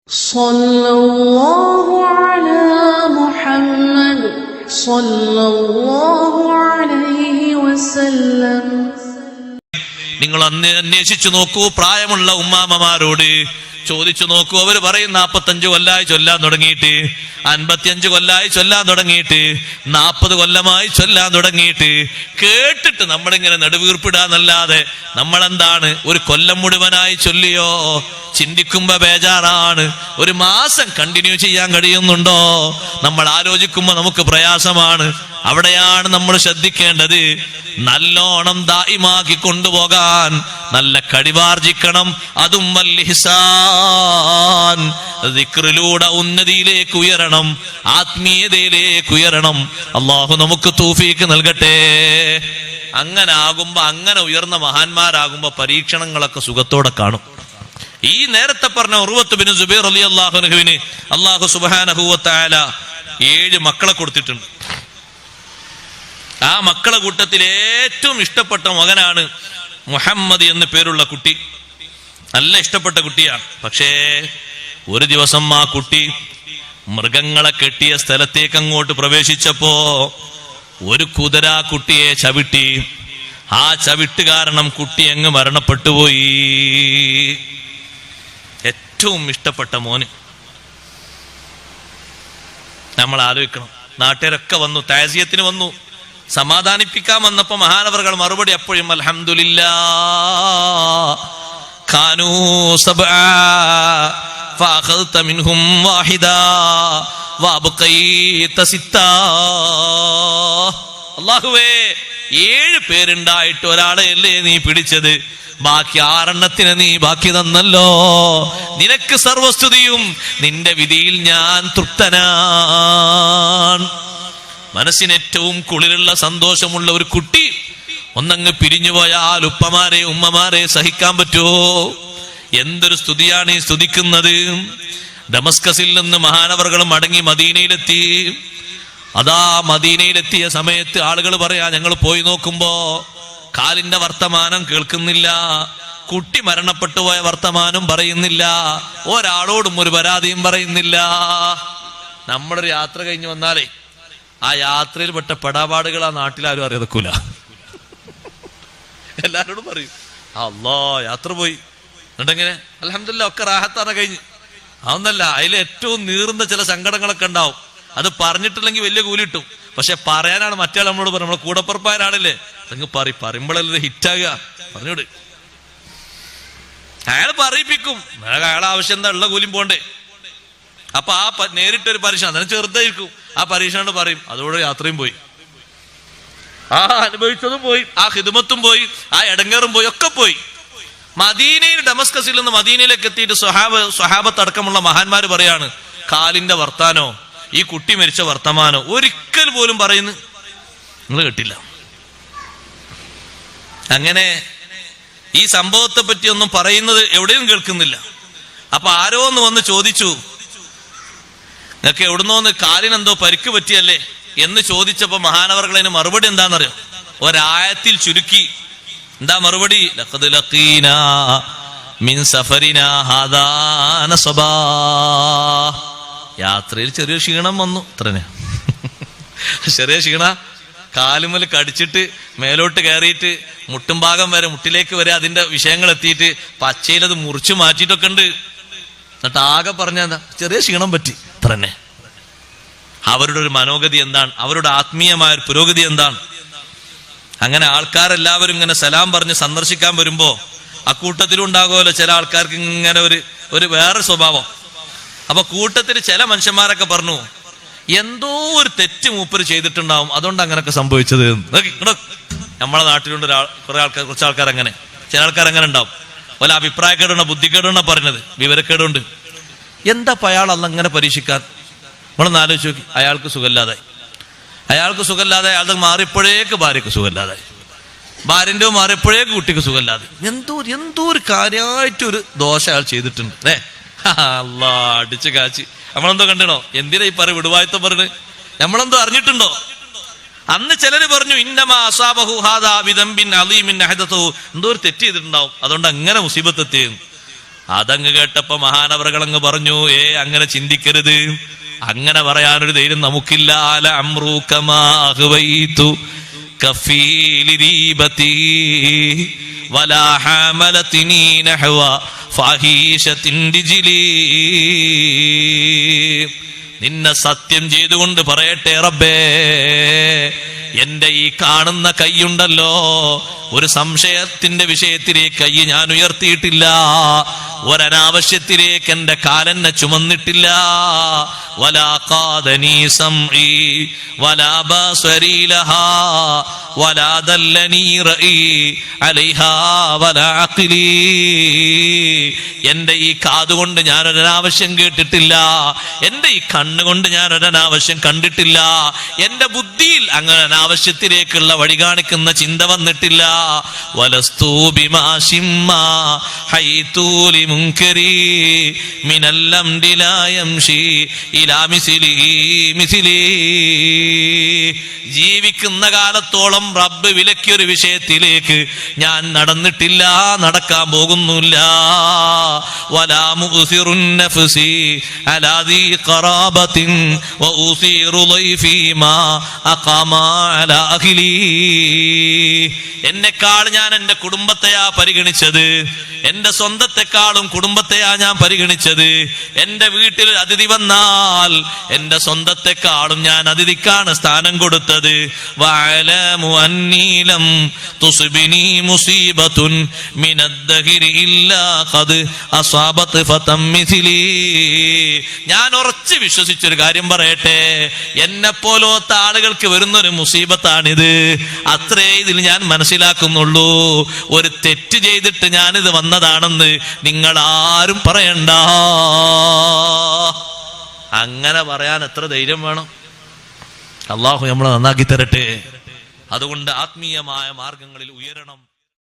സല്ലല്ലാഹു അലാ മുഹമ്മദ് സല്ലല്ലാഹു അലൈഹി വസല്ലം. നിങ്ങൾ അന്വേഷിച്ചു നോക്കൂ, പ്രായമുള്ള ഉമ്മാമ്മമാരോട് ചോദിച്ചു നോക്കൂ. അവർ പറയും 45 കൊല്ലായി ചൊല്ലാൻ തുടങ്ങിയിട്ട്, 55 കൊല്ലായി ചൊല്ലാൻ തുടങ്ങിയിട്ട്, 40 കൊല്ലമായി ചൊല്ലാൻ തുടങ്ങിയിട്ട്. കേട്ടിട്ട് നമ്മളിങ്ങനെ നെടുവീർപ്പിടാന്നല്ലാതെ നമ്മളെന്താണ് ഒരു കൊല്ലം മുഴുവനായി ചൊല്ലിയോ? ചിന്തിക്കുമ്പോ ബേജാറാണ്. ഒരു മാസം കണ്ടിന്യൂ ചെയ്യാൻ കഴിയുന്നുണ്ടോ? നമ്മൾ ആലോചിക്കുമ്പോ നമുക്ക് പ്രയാസമാണ്. അവിടെയാണ് നമ്മൾ ശ്രദ്ധിക്കേണ്ടത്. നല്ലോണം ദായിമാക്കി കൊണ്ടുപോകാൻ നല്ല കഴിവാർജിക്കണം. അതും വല്ലിഹ്സാൻ, ദിക്റിലൂടെ ഉന്നതിയിലേക്ക് ഉയരണം, ആത്മീയതയിലേക്ക് ഉയരണം. അള്ളാഹു നമുക്ക് തൗഫീഖ് നൽകട്ടെ. അങ്ങനെ ആകുമ്പോ, അങ്ങനെ ഉയർന്ന മഹാന്മാരാകുമ്പോ പരീക്ഷണങ്ങളൊക്കെ സുഖത്തോടെ കാണും. ഈ നേരത്തെ പറഞ്ഞ ഉർവത്ത് ബിൻ സുബൈർ റളിയല്ലാഹു അൻഹുവിന് അല്ലാഹു സുബ്ഹാനഹു വ തആല 7 മക്കളെ കൊടുത്തിട്ടുണ്ട്. ആ മക്കളെ കൂട്ടത്തിൽ ഏറ്റവും ഇഷ്ടപ്പെട്ട മകനാണ് മുഹമ്മദ് എന്ന് പേരുള്ള കുട്ടി. നല്ല ഇഷ്ടപ്പെട്ട കുട്ടിയാണ്. പക്ഷേ ഒരു ദിവസം ആ കുട്ടി മൃഗങ്ങളെ കെട്ടിയ സ്ഥലത്തേക്ക് അങ്ങോട്ട് പ്രവേശിച്ചപ്പോ ഒരു കുതിര കുട്ടിയെ ചവിട്ടി. ആ ചവിട്ട് കാരണം കുട്ടി അങ്ങ് മരണപ്പെട്ടുപോയി. ഏറ്റവും ഇഷ്ടപ്പെട്ട മോന്. നമ്മൾ ആലോചിക്കണം. നാട്ടുകാരൊക്കെ വന്നു, താസിയത്തിന് വന്നു, സമാധാനിപ്പിക്കാൻ വന്നപ്പോ മഹാനവറുകൾ മറുപടി അപ്പോഴും അൽഹംദുലില്ലാഹ് കാനൂ സബ്ആ ഫഅഖൽത മിൻഹും വാഹിദാ വഅബ്ഖൈത സിത്താ. അല്ലാഹുവേ, 7 പേരുണ്ടായിട്ട് ഒരാളെയല്ലേ നീ പിടിച്ചത്, ബാക്കി 6 നീ ബാക്കി തന്നല്ലോ. നിനക്ക് സർവസ്തുതിയും, നിന്റെ വിധിയിൽ ഞാൻ തൃപ്തനാണ്. മനസ്സിന് ഏറ്റവും കുളിരുള്ള സന്തോഷമുള്ള ഒരു കുട്ടി ഒന്നങ്ങ് പിരിഞ്ഞുപോയാൽ ഉപ്പമാരെ ഉമ്മമാരെ സഹിക്കാൻ പറ്റുമോ? എന്തൊരു സ്തുതിയാണ് ഈ സ്തുതിക്കുന്നത്. ദമസ്കസിൽ നിന്ന് മഹാനവറുകൾ മടങ്ങി മദീനയിലെത്തി. അതാ മദീനയിലെത്തിയ സമയത്ത് ആളുകൾ പറയാ, ഞങ്ങൾ പോയി നോക്കുമ്പോ കാലിന്റെ വർത്തമാനം കേൾക്കുന്നില്ല, കുട്ടി മരണപ്പെട്ടു പോയ വർത്തമാനം പറയുന്നില്ല, ഒരാളോടും ഒരു പരാതിയും പറയുന്നില്ല. നമ്മളൊരു യാത്ര കഴിഞ്ഞ് വന്നാലേ ആ യാത്രയിൽ പെട്ട പെടാപാടുകൾ ആ നാട്ടിലാരും അറിയതക്കൂല. എല്ലാരോടും പറയും, അല്ലാ യാത്ര പോയി എന്നിട്ടെങ്ങനെ അൽഹംദുലില്ലാഹ് ഒക്കെ റാഹത്താണ് കഴിഞ്ഞ്. അതൊന്നല്ല, അതിൽ ഏറ്റവും നീറുന്ന ചില സങ്കടങ്ങളൊക്കെ ഉണ്ടാവും. അത് പറഞ്ഞിട്ടില്ലെങ്കിൽ വലിയ കൂലി കിട്ടും. പക്ഷെ പറയാനാണ് മറ്റേ നമ്മളോട് പറയും. നമ്മളെ കൂടപ്പുറപ്പായനാണല്ലേ, നിങ്ങൾ പറയുമ്പോഴല്ലേ ഹിറ്റാകുക. പറഞ്ഞോട് അയാൾ പറയിപ്പിക്കും. അയാളെ ആവശ്യം എന്താ, ഉള്ള കൂലിയും പോണ്ടേ. അപ്പൊ ആ നേരിട്ടൊരു പരീക്ഷ അതിന് ചെറുതായിരിക്കും. ആ പരീക്ഷ പറയും, അതോടെ യാത്രയും പോയി, ആ അനുഭവിച്ചതും പോയി, ആ ഹിദ്മത്തും പോയി, ആ എടങ്ങേറും പോയി, ഒക്കെ പോയി. മദീനയിൽ ഡമസ്കസിൽ നിന്ന് മദീനയിലേക്ക് എത്തിയിട്ട് സ്വഹാബത്ത് അടക്കമുള്ള മഹാന്മാര് പറയാണ്, കാലിന്റെ വർത്താനോ ഈ കുട്ടി മരിച്ച വർത്തമാനോ ഒരിക്കൽ പോലും പറയുന്നു നിങ്ങൾ കേട്ടില്ല. അങ്ങനെ ഈ സംഭവത്തെ പറ്റി ഒന്നും പറയുന്നത് എവിടെയും കേൾക്കുന്നില്ല. അപ്പൊ ആരോ ഒന്ന് വന്ന് ചോദിച്ചു, നിങ്ങൾക്ക് എവിടുന്നോന്ന് കാലിനെന്തോ പരിക്ക് പറ്റിയല്ലേ എന്ന് ചോദിച്ചപ്പോ മഹാനവറുകളതിന് മറുപടി എന്താണെന്നറിയോ? ഒരായത്തിൽ ചുരുക്കി. എന്താ മറുപടി? ലഖദ് ലഖീനാ മിൻ സഫരിനാ ഹാദാ നസബാ. യാത്രയിൽ ചെറിയ ക്ഷീണം വന്നു, അത്രനെ. ചെറിയ ക്ഷീണ, കാലുമൽ കടിച്ചിട്ട് മേലോട്ട് കയറിയിട്ട് മുട്ടും ഭാഗം വരെ, മുട്ടിലേക്ക് വരെ അതിന്റെ വിഷയങ്ങൾ എത്തിയിട്ട് പച്ചയിലത് മുറിച്ചു മാറ്റിയിട്ടൊക്കെ ഉണ്ട്. എന്നിട്ട് ആകെ പറഞ്ഞാ ചെറിയ ക്ഷീണം പറ്റി, അത്രന്നെ. അവരുടെ ഒരു മനോഗതി എന്താണ്, അവരുടെ ആത്മീയമായ ഒരു പുരോഗതി എന്താണ്? അങ്ങനെ ആൾക്കാരെല്ലാവരും ഇങ്ങനെ സലാം പറഞ്ഞ് സന്ദർശിക്കാൻ വരുമ്പോ അക്കൂട്ടത്തിലുണ്ടാകുമല്ലോ ചില ആൾക്കാർക്ക് ഇങ്ങനെ ഒരു വേറെ സ്വഭാവം. അപ്പൊ കൂട്ടത്തിൽ ചില മനുഷ്യന്മാരൊക്കെ പറഞ്ഞു, എന്തോ ഒരു തെറ്റ് മൂപ്പര് ചെയ്തിട്ടുണ്ടാവും, അതുകൊണ്ട് അങ്ങനെയൊക്കെ സംഭവിച്ചത്. നമ്മളെ നാട്ടിലുണ്ട് കുറച്ച് ആൾക്കാർ അങ്ങനെ, ചില ആൾക്കാർ അങ്ങനെ ഉണ്ടാവും. വല്ല അഭിപ്രായക്കേടുണ്ടോ, ബുദ്ധിക്കേടുണ്ടോ പറഞ്ഞത്, വിവരക്കേടുണ്ട്. എന്താ അയാൾ അന്നങ്ങനെ പരീക്ഷിക്കാൻ? നമ്മളൊന്ന് ആലോചിച്ച് നോക്കി. അയാൾക്ക് സുഖമില്ലാതായി, അയാൾക്ക് മാറിയപ്പോഴേക്ക് ഭാര്യക്ക് സുഖമില്ലാതായി, ഭാര്യന്റെ മാറിയപ്പോഴേക്ക് കുട്ടിക്ക് സുഖമില്ലാതെ. എന്തോ ഒരു കാര്യമായിട്ടൊരു ദോഷം അയാൾ ചെയ്തിട്ടുണ്ട്. അല്ലാ അടിച്ചു കാച്ചി. നമ്മളെന്തോ കണ്ടണോ? എന്തിനാ ഈ വിടുവായത്തം പറഞ്ഞത്? നമ്മളെന്തോ അറിഞ്ഞിട്ടുണ്ടോ? അന്ന് ചിലര് പറഞ്ഞു, ഇന്നമാ അസാബഹു ഹാദാ ബിദംബിൻ അലീമിൻ അഹദതു, എന്തോ ഒരു തെറ്റ് ചെയ്തിട്ടുണ്ടാവും, അതുകൊണ്ട് അങ്ങനെ മുസീബത്ത് എത്തിയെന്ന്. അതങ്ങ് കേട്ടപ്പോ മഹാനവറുകളങ്ങ് പറഞ്ഞു, അങ്ങനെ ചിന്തിക്കരുത്, അങ്ങനെ പറയാനൊരു ധൈര്യം നമുക്കില്ല. അല അംറൂകമാ അഹ്വൈതു കഫീലി ദീബതി വലാ ഹമലതിനി നഹ്വ ഫാഹിശത്തിൻ ദിജ്ലി. നിന്നെ സത്യം ചെയ്തുകൊണ്ട് പറയട്ടെ റബ്ബേ, എന്റെ ഈ കാണുന്ന കൈയുണ്ടല്ലോ, ഒരു സംശയത്തിന്റെ വിഷയത്തിലേക്ക് കൈ ഞാൻ ഉയർത്തിയിട്ടില്ല, ഒരനാവശ്യത്തിലേക്ക് എന്റെ കാലെന്നെ ചുമന്നിട്ടില്ല. വലാ ഖാദനി സംഇ വലാ ബസരി ലഹാ വലാ ദല്ലനി റഈ അലൈഹാ വലാ അഖ്ലി. എന്റെ ഈ കാതുകൊണ്ട് ഞാൻ ഒരനാവശ്യം കേട്ടിട്ടില്ല, എന്റെ ഈ കണ്ണുകൊണ്ട് ഞാൻ ഒരനാവശ്യം കണ്ടിട്ടില്ല, എന്റെ ബുദ്ധിയിൽ അങ്ങനെ അനാവശ്യത്തിലേക്കുള്ള വഴി കാണിക്കുന്ന ചിന്ത വന്നിട്ടില്ല. വലസ്തു ബിമാ ശിമ്മാ ഹൈതൂലി മുൻകരി മിനല്ലം ദിലായംശി ഇലാ മിസിലി മിസിലി. ജീവിക്കുന്ന കാലത്തോളം റബ്ബ് വിലക്കിയൊരു വിഷയത്തിലേക്ക് ഞാൻ നടന്നിട്ടില്ല, നടക്കാൻ പോകുന്നില്ല. വലാ മുഅ്സിറുൻ നഫ്സി അലാ ദീ ഖറാബത്തിൻ വഉസീറു ളൈഫി മാ അഖാമ അലാ അഹ്ലി. എന്നെക്കാൾ ഞാൻ എന്റെ കുടുംബത്തെയാ പരിഗണിച്ചത്, എന്റെ സ്വന്തത്തെക്കാളും കുടുംബത്തെയാ ഞാൻ പരിഗണിച്ചത്. എന്റെ വീട്ടിൽ അതിഥി വന്നാൽ എന്റെ സ്വന്തത്തെക്കാളും ഞാൻ അതിഥിക്കാണ് സ്ഥാനം കൊടുത്തത്. വഅലമു അന്നീ ലം തുസ്ബിനി മുസീബത്തുൻ മിനദ്ദഹരി ഇല്ലാ ഖദ് അസാബത് ഫതം മിസ്ലി. ഞാൻ ഉറച്ചു വിശ്വസിച്ചൊരു കാര്യം പറയട്ടെ, എന്നെ പോലത്തെ ആളുകൾക്ക് വരുന്നൊരു മുസീബത്താണിത്, അത്രേ ഇതിൽ ഞാൻ മനസ്സിലാക്കുന്നുള്ളൂ. ഒരു തെറ്റ് ചെയ്തിട്ട് ഞാനിത് വന്നതാണെന്ന് നിങ്ങൾ ആരും പറയണ്ട. അങ്ങനെ പറയാൻ എത്ര ധൈര്യം വേണം? അള്ളാഹു നമ്മളെ നന്നാക്കി തരട്ടെ. അതുകൊണ്ട് ആത്മീയമായ മാർഗങ്ങളിൽ ഉയരണം.